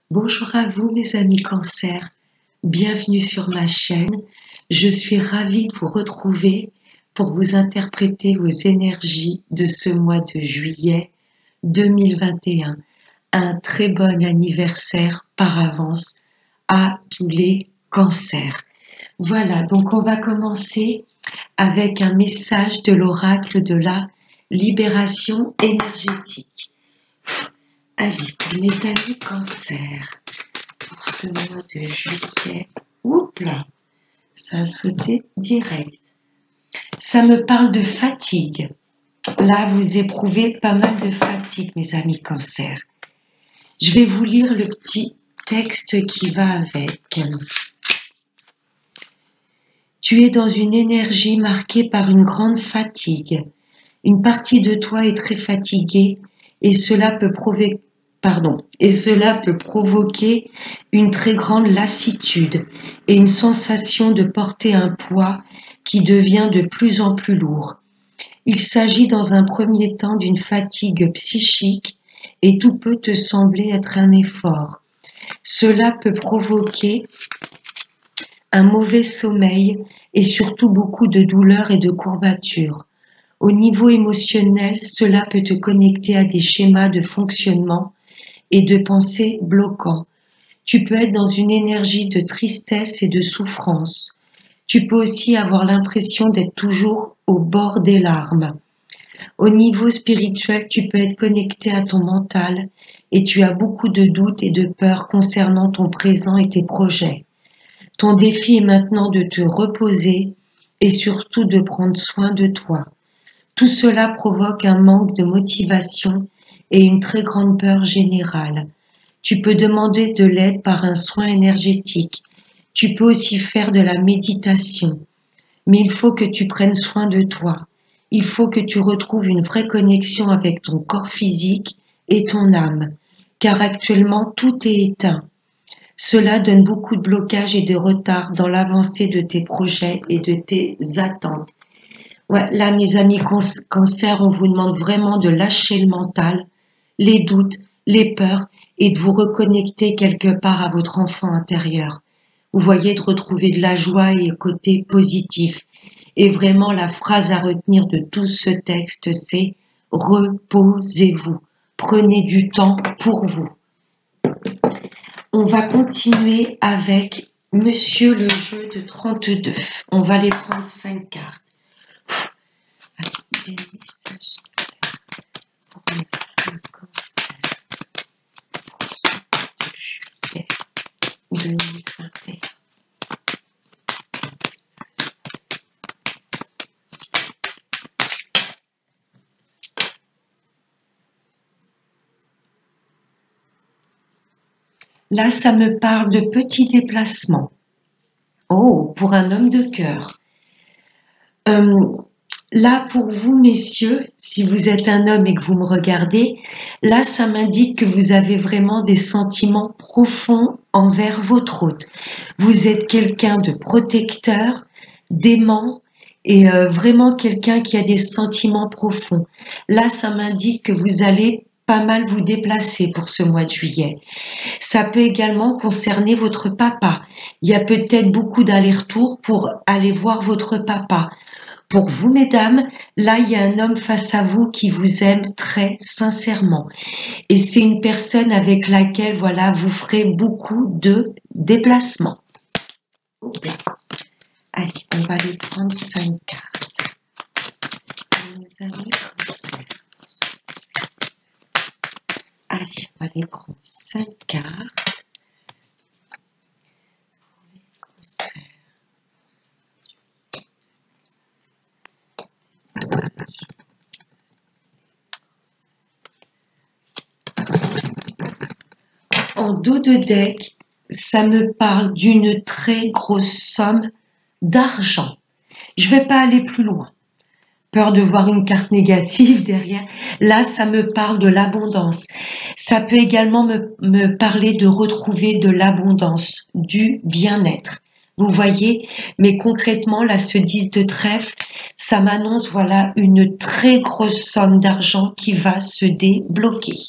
Bonjour à vous mes amis Cancer, bienvenue sur ma chaîne. Je suis ravie de vous retrouver pour vous interpréter vos énergies de ce mois de juillet 2021. Un très bon anniversaire par avance à tous les cancers. Voilà, donc on va commencer avec un message de l'oracle de la libération énergétique. Allez, pour mes amis Cancer, pour ce mois de juillet, oups là, ça a sauté direct. Ça me parle de fatigue. Là, vous éprouvez pas mal de fatigue, mes amis Cancer. Je vais vous lire le petit texte qui va avec. Tu es dans une énergie marquée par une grande fatigue. Une partie de toi est très fatiguée et cela peut provoquer une très grande lassitude et une sensation de porter un poids qui devient de plus en plus lourd. Il s'agit dans un premier temps d'une fatigue psychique et tout peut te sembler être un effort. Cela peut provoquer un mauvais sommeil et surtout beaucoup de douleurs et de courbatures. Au niveau émotionnel, cela peut te connecter à des schémas de fonctionnement et de pensée bloquants. Tu peux être dans une énergie de tristesse et de souffrance. Tu peux aussi avoir l'impression d'être toujours au bord des larmes. Au niveau spirituel, tu peux être connecté à ton mental et tu as beaucoup de doutes et de peurs concernant ton présent et tes projets. Ton défi est maintenant de te reposer et surtout de prendre soin de toi. Tout cela provoque un manque de motivation et une très grande peur générale. Tu peux demander de l'aide par un soin énergétique. Tu peux aussi faire de la méditation. Mais il faut que tu prennes soin de toi. Il faut que tu retrouves une vraie connexion avec ton corps physique et ton âme, car actuellement tout est éteint. Cela donne beaucoup de blocages et de retard dans l'avancée de tes projets et de tes attentes. Ouais, là, mes amis Cancer, on vous demande vraiment de lâcher le mental, les doutes, les peurs et de vous reconnecter quelque part à votre enfant intérieur. Vous voyez, de retrouver de la joie et côté positif. Et vraiment, la phrase à retenir de tout ce texte, c'est « Reposez-vous, prenez du temps pour vous ». On va continuer avec Monsieur le jeu de 32. On va les prendre 5 cartes. Des messages pour les amis Cancer pour ce mois de juillet 2021. Là, ça me parle de petits déplacements. Oh, pour un homme de cœur. Là, pour vous, messieurs, si vous êtes un homme et que vous me regardez, là, ça m'indique que vous avez vraiment des sentiments profonds envers votre hôte. Vous êtes quelqu'un de protecteur, d'aimant et vraiment quelqu'un qui a des sentiments profonds. Là, ça m'indique que vous allez pas mal vous déplacer pour ce mois de juillet. Ça peut également concerner votre papa. Il y a peut-être beaucoup d'allers-retours pour aller voir votre papa. Pour vous, mesdames, là, il y a un homme face à vous qui vous aime très sincèrement. Et c'est une personne avec laquelle, voilà, vous ferez beaucoup de déplacements. Okay. Allez, on va aller prendre 5 cartes. Nos amis Cancer. Allez, on va aller prendre 5 cartes. Pour les cancers. En dos de deck, ça me parle d'une très grosse somme d'argent. Je ne vais pas aller plus loin. Peur de voir une carte négative derrière. Là, ça me parle de l'abondance. Ça peut également me parler de retrouver de l'abondance, du bien-être. Vous voyez, mais concrètement, là, ce 10 de trèfle, ça m'annonce, voilà, une très grosse somme d'argent qui va se débloquer.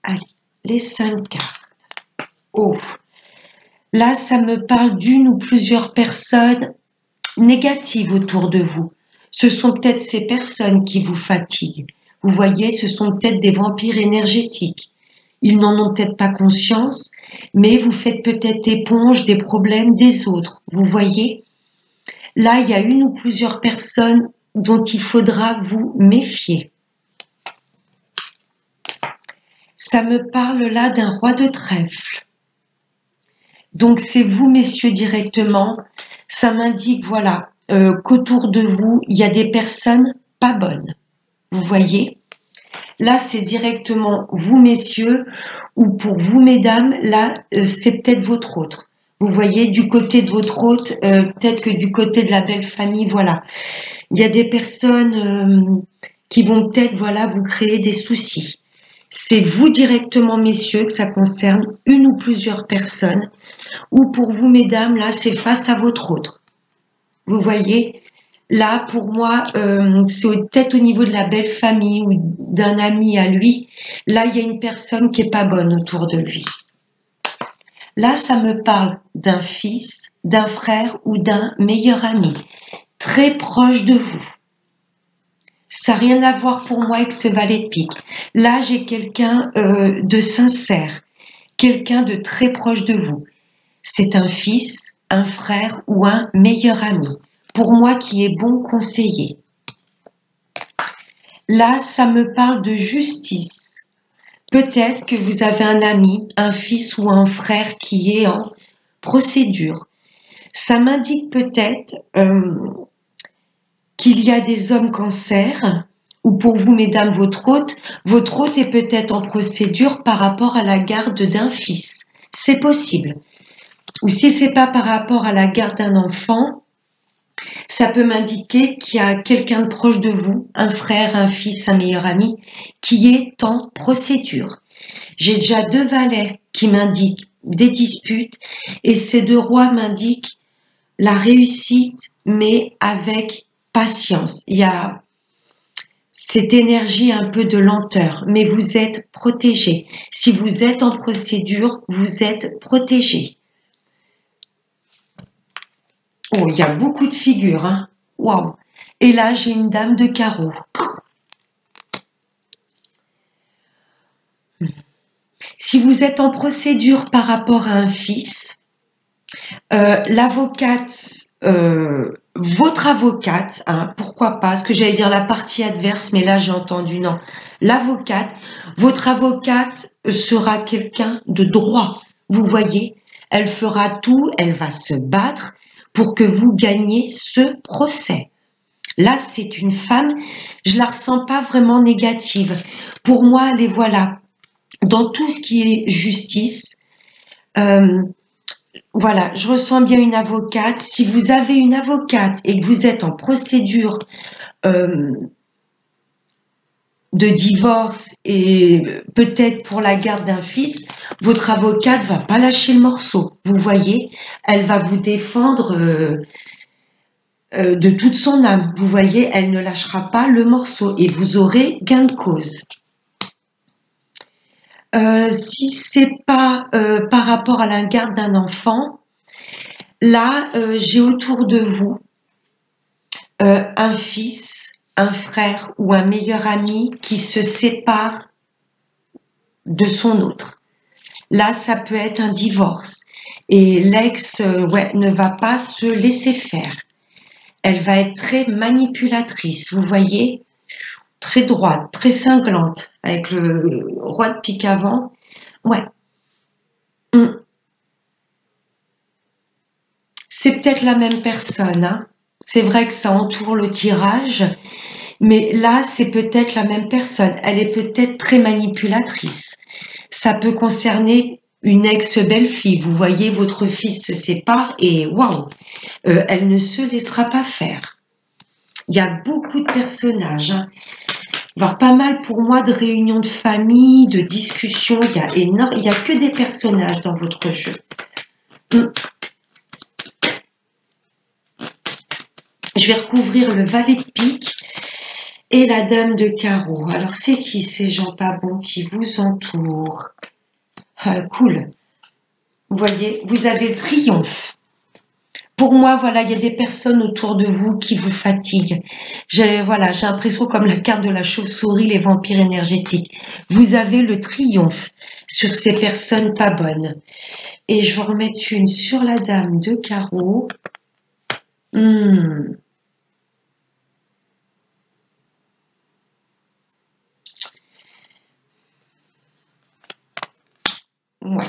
Allez, les 5 cartes. Oh, là, ça me parle d'une ou plusieurs personnes négatives autour de vous. Ce sont peut-être ces personnes qui vous fatiguent. Vous voyez, ce sont peut-être des vampires énergétiques. Ils n'en ont peut-être pas conscience, mais vous faites peut-être éponge des problèmes des autres. Vous voyez, là, il y a une ou plusieurs personnes dont il faudra vous méfier. Ça me parle là d'un roi de trèfle. Donc c'est vous, messieurs, directement. Ça m'indique, voilà, qu'autour de vous, il y a des personnes pas bonnes. Vous voyez? Là, c'est directement vous, messieurs, ou pour vous, mesdames, là, c'est peut-être votre autre. Vous voyez, du côté de votre hôte, peut-être que du côté de la belle famille, voilà. Il y a des personnes qui vont peut-être, voilà, vous créer des soucis. C'est vous directement, messieurs, que ça concerne, une ou plusieurs personnes. Ou pour vous, mesdames, là, c'est face à votre autre. Vous voyez? Là, pour moi, c'est peut-être au niveau de la belle famille ou d'un ami à lui. Là, il y a une personne qui est pas bonne autour de lui. Là, ça me parle d'un fils, d'un frère ou d'un meilleur ami, très proche de vous. Ça n'a rien à voir pour moi avec ce valet de pique. Là, j'ai quelqu'un de sincère, quelqu'un de très proche de vous. C'est un fils, un frère ou un meilleur ami. Pour moi qui est bon conseiller. Là, ça me parle de justice. Peut-être que vous avez un ami, un fils ou un frère qui est en procédure. Ça m'indique peut-être qu'il y a des hommes cancers, ou pour vous, mesdames, votre hôte est peut-être en procédure par rapport à la garde d'un fils. C'est possible. Ou si c'est pas par rapport à la garde d'un enfant, ça peut m'indiquer qu'il y a quelqu'un de proche de vous, un frère, un fils, un meilleur ami, qui est en procédure. J'ai déjà 2 valets qui m'indiquent des disputes et ces 2 rois m'indiquent la réussite, mais avec patience. Il y a cette énergie un peu de lenteur, mais vous êtes protégé. Si vous êtes en procédure, vous êtes protégé. Oh, il y a beaucoup de figures, hein. Waouh. Et là, j'ai une dame de carreau. Si vous êtes en procédure par rapport à un fils, l'avocate, votre avocate, hein, pourquoi pas, ce que j'allais dire la partie adverse, mais là j'ai entendu non, l'avocate, votre avocate sera quelqu'un de droit, vous voyez, elle fera tout, elle va se battre pour que vous gagniez ce procès. Là, c'est une femme, je la ressens pas vraiment négative. Pour moi, les voilà, dans tout ce qui est justice, voilà, je ressens bien une avocate. Si vous avez une avocate et que vous êtes en procédure euh, de divorce et peut-être pour la garde d'un fils, votre avocate va pas lâcher le morceau. Vous voyez, elle va vous défendre de toute son âme. Vous voyez, elle ne lâchera pas le morceau et vous aurez gain de cause. Si c'est pas par rapport à la garde d'un enfant, là, j'ai autour de vous un fils, un frère ou un meilleur ami qui se sépare de son autre. Là, ça peut être un divorce. Et l'ex ne va pas se laisser faire. Elle va être très manipulatrice, vous voyez, très droite, très cinglante, avec le roi de pique avant. Ouais. C'est peut-être la même personne, hein. C'est vrai que ça entoure le tirage, mais là, c'est peut-être la même personne. Elle est peut-être très manipulatrice. Ça peut concerner une ex-belle-fille. Vous voyez, votre fils se sépare et waouh, elle ne se laissera pas faire. Il y a beaucoup de personnages, hein. Il va y avoir pas mal pour moi de réunions de famille, de discussions. Il y a que des personnages dans votre jeu. Je vais recouvrir le valet de pique et la dame de carreau. Alors, c'est qui ces gens pas bons qui vous entourent? Ah, cool. Vous voyez, vous avez le triomphe. Pour moi, voilà, il y a des personnes autour de vous qui vous fatiguent. Voilà, j'ai l'impression comme la carte de la chauve-souris, les vampires énergétiques. Vous avez le triomphe sur ces personnes pas bonnes. Et je vais en remettre une sur la dame de carreau. Ouais.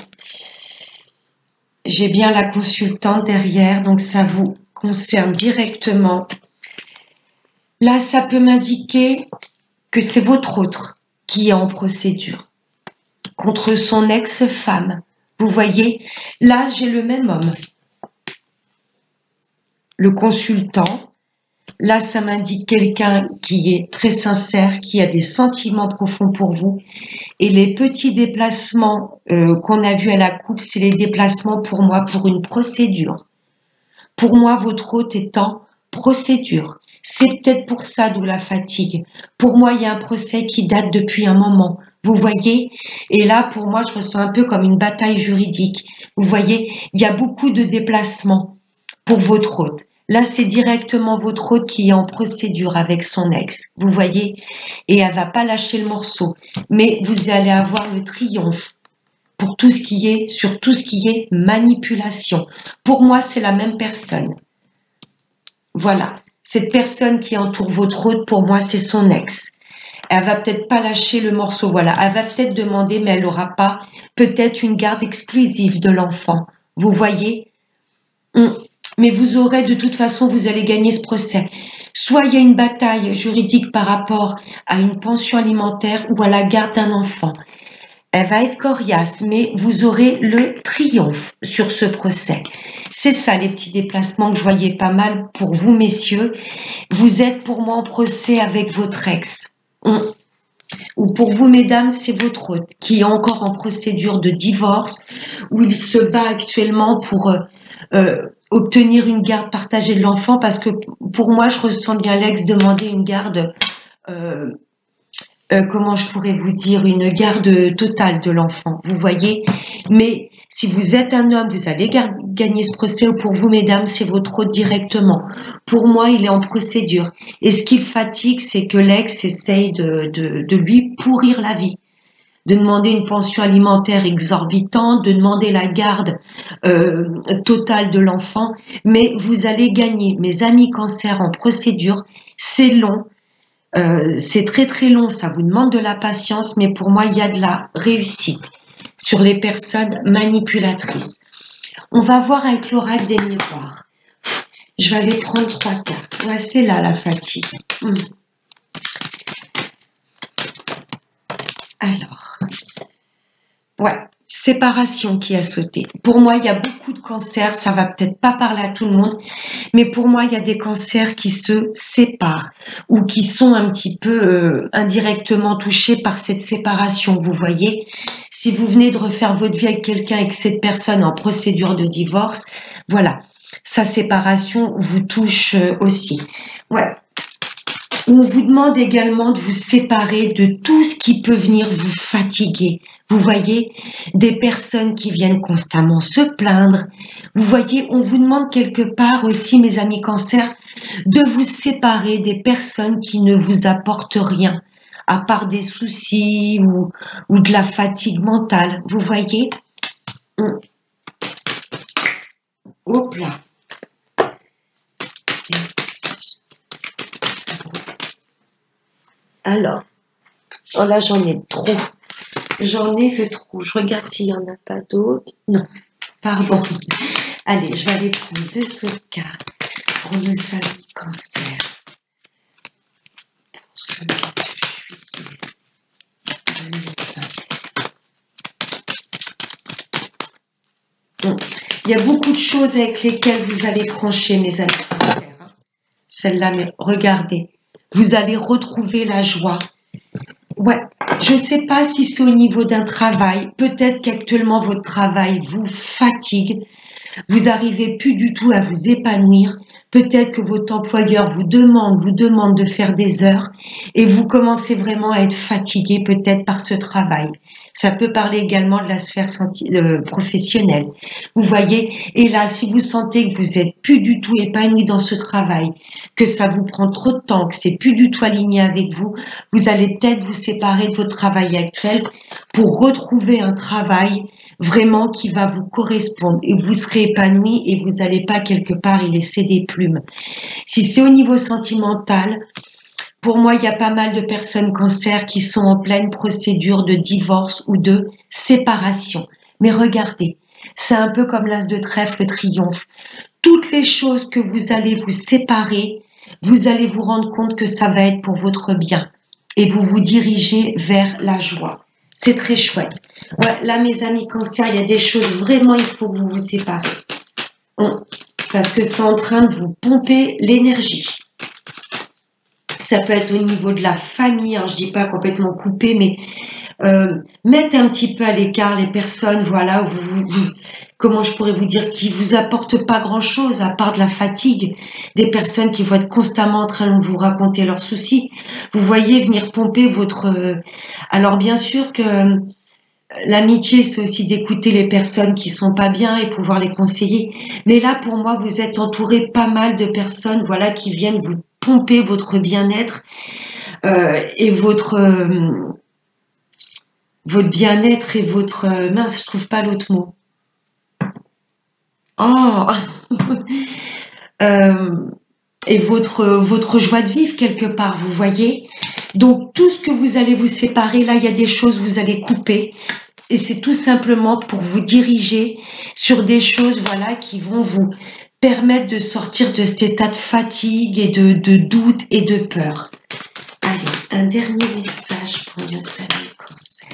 J'ai bien la consultante derrière, donc ça vous concerne directement. Là, ça peut m'indiquer que c'est votre autre qui est en procédure contre son ex-femme. Vous voyez, là, j'ai le même homme. Le consultant, là, ça m'indique quelqu'un qui est très sincère, qui a des sentiments profonds pour vous. Et les petits déplacements qu'on a vus à la coupe, c'est les déplacements pour moi pour une procédure. Pour moi, votre hôte est en procédure. C'est peut-être pour ça d'où la fatigue. Pour moi, il y a un procès qui date depuis un moment. Vous voyez? Et là, pour moi, je ressens un peu comme une bataille juridique. Vous voyez? Il y a beaucoup de déplacements pour votre hôte. Là, c'est directement votre hôte qui est en procédure avec son ex. Vous voyez? Et elle va pas lâcher le morceau. Mais vous allez avoir le triomphe pour tout ce qui est, sur tout ce qui est manipulation. Pour moi, c'est la même personne. Voilà. Cette personne qui entoure votre hôte, pour moi, c'est son ex. Elle va peut-être pas lâcher le morceau, voilà. Elle va peut-être demander, mais elle n'aura pas peut-être une garde exclusive de l'enfant. Vous voyez? Mais vous aurez, de toute façon, vous allez gagner ce procès. Soit il y a une bataille juridique par rapport à une pension alimentaire ou à la garde d'un enfant. Elle va être coriace, mais vous aurez le triomphe sur ce procès. C'est ça les petits déplacements que je voyais pas mal pour vous, messieurs. Vous êtes pour moi en procès avec votre ex. Ou pour vous, mesdames, c'est votre hôte qui est encore en procédure de divorce, où il se bat actuellement pour obtenir une garde partagée de l'enfant, parce que pour moi, je ressens bien l'ex demander une garde... comment je pourrais vous dire, une garde totale de l'enfant, vous voyez. Mais si vous êtes un homme, vous allez gagner ce procès, ou pour vous, mesdames, c'est votre hôte directement. Pour moi, il est en procédure. Et ce qui le fatigue, c'est que l'ex essaye de lui pourrir la vie, de demander une pension alimentaire exorbitante, de demander la garde totale de l'enfant. Mais vous allez gagner. Mes amis cancer en procédure, c'est long. C'est très très long, ça vous demande de la patience, mais pour moi, il y a de la réussite sur les personnes manipulatrices. On va voir avec l'oracle des miroirs. Je vais aller prendre 3 cartes. Ouais, c'est là la fatigue. Alors, ouais, séparation qui a sauté. Pour moi, il y a beaucoup de cancers, ça va peut-être pas parler à tout le monde, mais pour moi, il y a des cancers qui se séparent ou qui sont un petit peu indirectement touchés par cette séparation, vous voyez. Si vous venez de refaire votre vie avec quelqu'un et que cette personne est en procédure de divorce, voilà, sa séparation vous touche aussi. Ouais. On vous demande également de vous séparer de tout ce qui peut venir vous fatiguer. Vous voyez, des personnes qui viennent constamment se plaindre. Vous voyez, on vous demande quelque part aussi, mes amis cancer, de vous séparer des personnes qui ne vous apportent rien, à part des soucis ou de la fatigue mentale. Vous voyez? Hop là. Alors, oh là j'en ai trop. J'en ai de trop. Je regarde s'il n'y en a pas d'autres. Non, pardon. Allez, je vais aller prendre 2 autres cartes pour nos amis cancer. Pour ce mois de juillet 2021. Il y a beaucoup de choses avec lesquelles vous allez trancher, mes amis cancer. Celle-là, mais regardez. Vous allez retrouver la joie. Ouais, je ne sais pas si c'est au niveau d'un travail. Peut-être qu'actuellement, votre travail vous fatigue. Vous n'arrivez plus du tout à vous épanouir. Peut-être que votre employeur vous demande de faire des heures et vous commencez vraiment à être fatigué peut-être par ce travail. Ça peut parler également de la sphère professionnelle. Vous voyez, et là, si vous sentez que vous êtes plus du tout épanoui dans ce travail, que ça vous prend trop de temps, que c'est plus du tout aligné avec vous, vous allez peut-être vous séparer de votre travail actuel pour retrouver un travail vraiment qui va vous correspondre et vous serez épanoui et vous n'allez pas quelque part y laisser des plumes. Si c'est au niveau sentimental, pour moi, il y a pas mal de personnes cancer qui sont en pleine procédure de divorce ou de séparation. Mais regardez, c'est un peu comme l'as de trèfle, le triomphe. Toutes les choses que vous allez vous séparer, vous allez vous rendre compte que ça va être pour votre bien. Et vous vous dirigez vers la joie. C'est très chouette. Ouais, là, mes amis cancer, il y a des choses vraiment, il faut que vous vous séparez. Parce que c'est en train de vous pomper l'énergie. Ça peut être au niveau de la famille, hein, je dis pas complètement coupé, mais mettez un petit peu à l'écart les personnes, voilà, comment je pourrais vous dire, qui vous apportent pas grand-chose à part de la fatigue, des personnes qui vont être constamment en train de vous raconter leurs soucis. Vous voyez venir pomper votre... Alors bien sûr que l'amitié, c'est aussi d'écouter les personnes qui sont pas bien et pouvoir les conseiller. Mais là, pour moi, vous êtes entouré pas mal de personnes, voilà, qui viennent vous pomper votre bien-être et votre bien-être et votre mince, je trouve pas l'autre mot. Oh et votre joie de vivre quelque part, vous voyez. Donc tout ce que vous allez vous séparer, là, il y a des choses que vous allez couper. Et c'est tout simplement pour vous diriger sur des choses, voilà, qui vont vous permettre de sortir de cet état de fatigue et de doute et de peur. Allez, un dernier message pour nos amis cancer.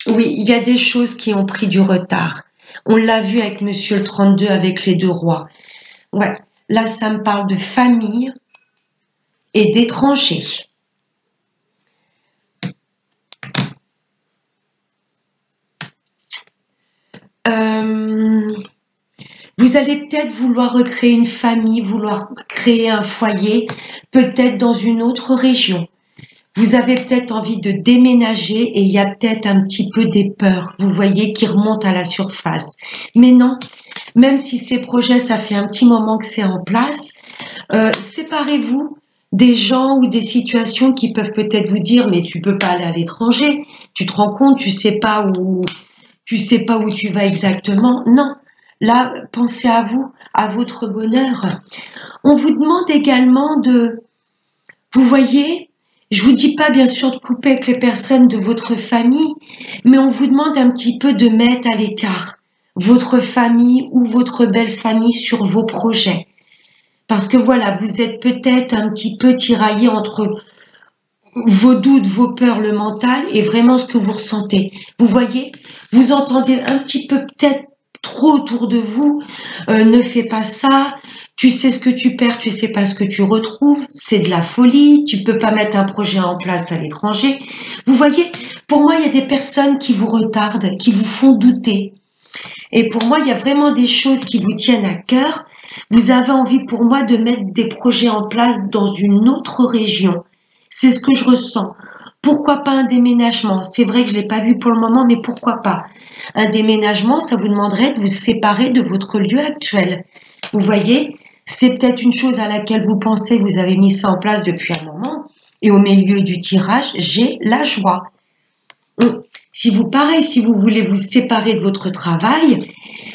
Oui, il y a des choses qui ont pris du retard. On l'a vu avec Monsieur le 32, avec les 2 rois. Ouais, là, ça me parle de famille et d'étrangers. Vous allez peut-être vouloir recréer une famille, vouloir créer un foyer, peut-être dans une autre région. Vous avez peut-être envie de déménager et il y a peut-être un petit peu des peurs, vous voyez, qui remontent à la surface. Mais non, même si ces projets, ça fait un petit moment que c'est en place, séparez-vous des gens ou des situations qui peuvent peut-être vous dire mais tu peux pas aller à l'étranger, tu te rends compte, tu sais pas où tu vas exactement. Non. Là, pensez à vous, à votre bonheur. On vous demande également de, vous voyez, je vous dis pas bien sûr de couper avec les personnes de votre famille, mais on vous demande un petit peu de mettre à l'écart votre famille ou votre belle famille sur vos projets. Parce que voilà, vous êtes peut-être un petit peu tiraillé entre vos doutes, vos peurs, le mental et vraiment ce que vous ressentez. Vous voyez, vous entendez un petit peu peut-être trop autour de vous, ne fais pas ça, tu sais ce que tu perds, tu sais pas ce que tu retrouves, c'est de la folie, tu peux pas mettre un projet en place à l'étranger. Vous voyez, pour moi, il y a des personnes qui vous retardent, qui vous font douter. Et pour moi, il y a vraiment des choses qui vous tiennent à cœur. Vous avez envie pour moi de mettre des projets en place dans une autre région. C'est ce que je ressens. Pourquoi pas un déménagement? C'est vrai que je ne l'ai pas vu pour le moment, mais pourquoi pas? Un déménagement, ça vous demanderait de vous séparer de votre lieu actuel. Vous voyez, c'est peut-être une chose à laquelle vous pensez, vous avez mis ça en place depuis un moment. Et au milieu du tirage, j'ai la joie. Si vous, pareil, si vous voulez vous séparer de votre travail,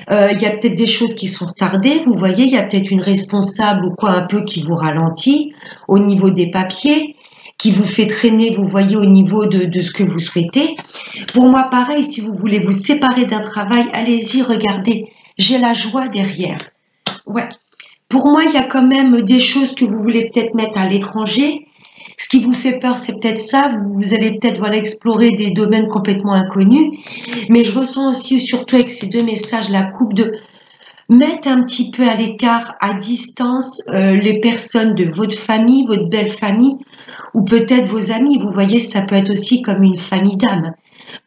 il y a peut-être des choses qui sont retardées. Vous voyez, il y a peut-être une responsable ou quoi un peu qui vous ralentit au niveau des papiers, qui vous fait traîner, vous voyez, au niveau de ce que vous souhaitez. Pour moi, pareil, si vous voulez vous séparer d'un travail, allez-y, regardez, j'ai la joie derrière. Ouais. Pour moi, il y a quand même des choses que vous voulez peut-être mettre à l'étranger. Ce qui vous fait peur, c'est peut-être ça. Vous allez peut-être voilà, explorer des domaines complètement inconnus. Mais je ressens aussi, surtout avec ces 2 messages, la coupe de mettre un petit peu à l'écart, à distance, les personnes de votre famille, votre belle famille, ou peut-être vos amis. Vous voyez, ça peut être aussi comme une famille d'âme.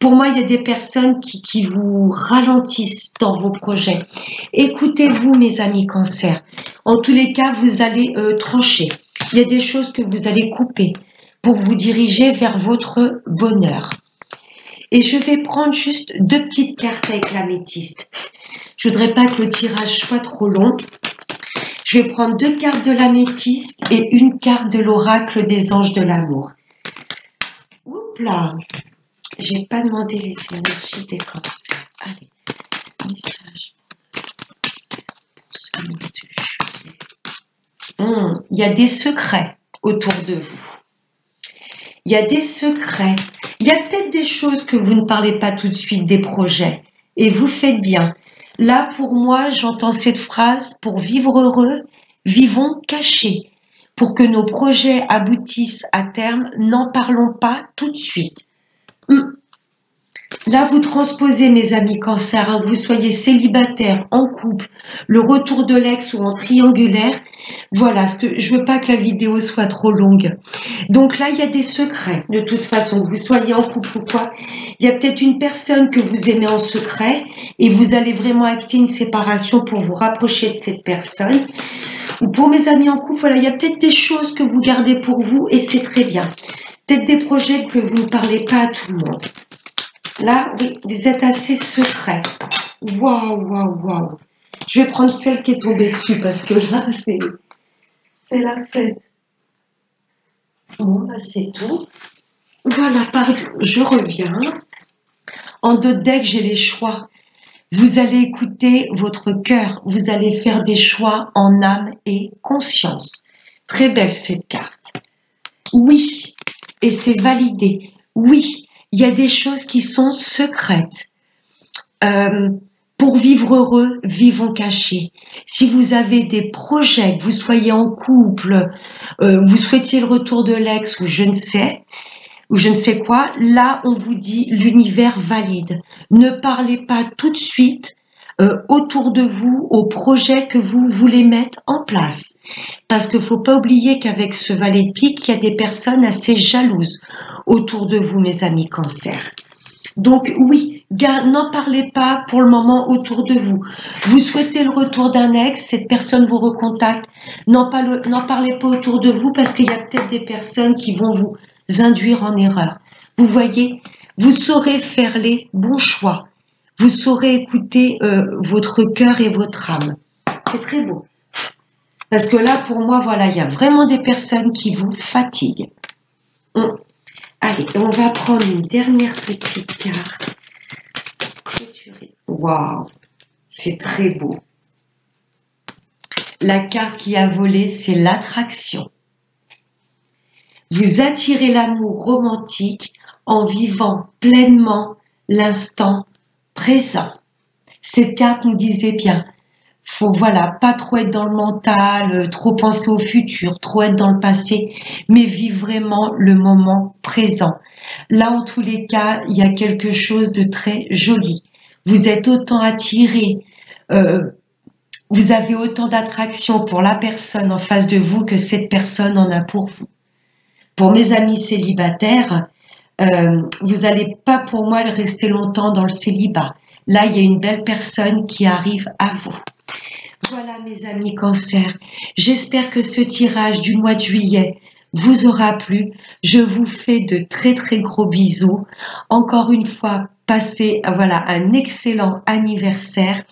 Pour moi, il y a des personnes qui vous ralentissent dans vos projets. Écoutez-vous, mes amis cancer. En tous les cas, vous allez trancher. Il y a des choses que vous allez couper. pour vous diriger vers votre bonheur. Et je vais prendre juste 2 petites cartes avec l'améthyste. Je voudrais pas que le tirage soit trop long. Je vais prendre 2 cartes de l'améthyste et une carte de l'oracle des anges de l'amour. Oups là, j'ai pas demandé les énergies des cancers. Allez, message pour ce mois de juillet. Il y a des secrets autour de vous. Il y a des secrets. Il y a peut-être des choses que vous ne parlez pas tout de suite, des projets. Et vous faites bien. Là, pour moi, j'entends cette phrase, pour vivre heureux, vivons cachés. Pour que nos projets aboutissent à terme, n'en parlons pas tout de suite. Là, vous transposez, mes amis cancers, hein, que vous soyez célibataire, en couple, le retour de l'ex ou en triangulaire. Voilà, je veux pas que la vidéo soit trop longue. Donc là, il y a des secrets. De toute façon, que vous soyez en couple ou quoi, il y a peut-être une personne que vous aimez en secret et vous allez vraiment acter une séparation pour vous rapprocher de cette personne. Ou pour mes amis en couple, voilà, il y a peut-être des choses que vous gardez pour vous et c'est très bien. Peut-être des projets que vous ne parlez pas à tout le monde. Là, oui, vous êtes assez secret. Waouh, waouh, waouh. Je vais prendre celle qui est tombée dessus parce que là, c'est la fête. Bon, bah, c'est tout. Voilà, pardon, je reviens. En d'autres decks, j'ai les choix. Vous allez écouter votre cœur. Vous allez faire des choix en âme et conscience. Très belle cette carte. Oui, et c'est validé. Oui. Il y a des choses qui sont secrètes. Pour vivre heureux, vivons cachés. Si vous avez des projets, que vous soyez en couple, vous souhaitiez le retour de l'ex ou je ne sais quoi, là on vous dit l'univers valide. Ne parlez pas tout de suite autour de vous aux projets que vous voulez mettre en place. Parce qu'il ne faut pas oublier qu'avec ce valet de pique, il y a des personnes assez jalouses autour de vous, mes amis cancers. Donc oui, n'en parlez pas pour le moment autour de vous. Vous souhaitez le retour d'un ex, cette personne vous recontacte. N'en parlez pas autour de vous parce qu'il y a peut-être des personnes qui vont vous induire en erreur. Vous voyez, vous saurez faire les bons choix. Vous saurez écouter votre cœur et votre âme. C'est très beau. Parce que là, pour moi, voilà, il y a vraiment des personnes qui vous fatiguent. Allez, on va prendre une dernière petite carte. Clôturer. Waouh, c'est très beau. La carte qui a volé, c'est l'attraction. Vous attirez l'amour romantique en vivant pleinement l'instant présent. Cette carte nous disait bien, faut voilà, pas trop être dans le mental, trop penser au futur, trop être dans le passé, mais vivre vraiment le moment présent. Là, en tous les cas, il y a quelque chose de très joli. Vous êtes autant attiré, vous avez autant d'attraction pour la personne en face de vous que cette personne en a pour vous. Pour mes amis célibataires, vous n'allez pas pour moi rester longtemps dans le célibat. Là, il y a une belle personne qui arrive à vous. Voilà mes amis cancers, j'espère que ce tirage du mois de juillet vous aura plu. Je vous fais de très très gros bisous. Encore une fois, passez voilà, un excellent anniversaire.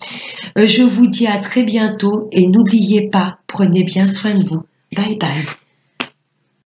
Je vous dis à très bientôt et n'oubliez pas, prenez bien soin de vous. Bye bye.